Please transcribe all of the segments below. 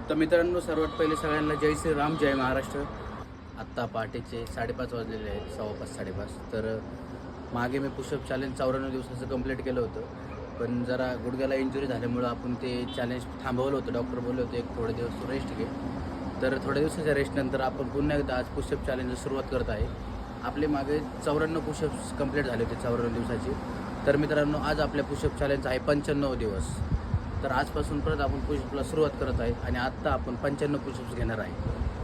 तर मित्रांनो, सर्वात पहिले सगळ्यांना जय श्रीराम, जय महाराष्ट्र. आत्ता पहाटेचे 5:30 वाजलेले आहेत, 5:15 5:30. तर मागे मी पुशअप चॅलेंज 94 दिवसाचं कंप्लीट केलं होतं, पण जरा गुडघ्याला इंजुरी झाल्यामुळं आपण ते चॅलेंज थांबवलं होतं. डॉक्टर बोलले होते एक थोडे दिवस तू रेस्ट घे. तर थोड्या दिवसाच्या रेस्टनंतर आपण पुन्हा एकदा आज पुशअप चॅलेंजला सुरुवात करत आहे. आपले मागे 94 पुशअप्स कंप्लीट झाले होते 94 दिवसाची. तर मित्रांनो, आज आपल्या पुशअप चॅलेंज आहे 95 दिवस. तर आजपासून परत आपण पुशअपला सुरुवात करत आहे आणि आत्ता आपण 95 पुशअप्स घेणार आहे.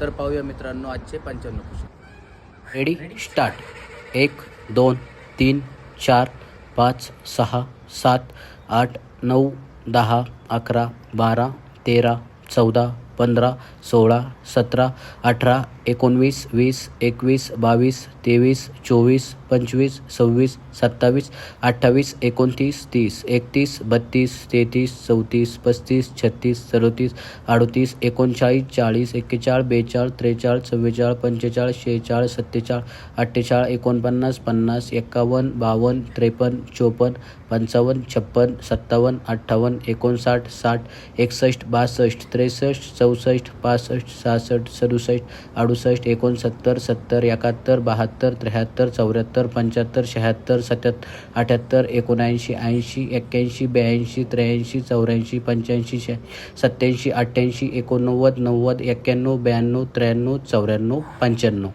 तर पाहूया मित्रांनो आजचे 95 पुशअप. Ready start. 1 2 3 4 5 6 7 8 9 10 11 12 13 14 15 16 17 18 19 20 21 22 23 24 25 26 27 28 29 30 31 32 33 34 35 36 37 38 39 40 41 42 43 44 45 46 47 48 49 50 51 52 53 54 55 56 57 58 59 60 61 62 63 64 65 66 67 68 69 70 71 72 73 74 75 76 77 78 79 80 81 82 83 84 85 87 88 89 90 91 92 93 94 95.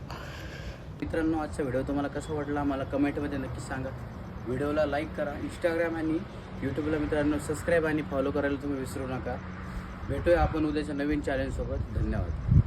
मित्रांनो, आजचा व्हिडिओ तुम्हाला कसा वाटला मला कमेंटमध्ये नक्की सांगा. व्हिडिओला लाईक करा. इंस्टाग्राम आणि यूट्यूबला मित्रांनो सबस्क्राईब आणि फॉलो करायला तुम्ही विसरू नका. भेटूया आपण उद्याच्या नवीन चॅलेंजसोबत. धन्यवाद.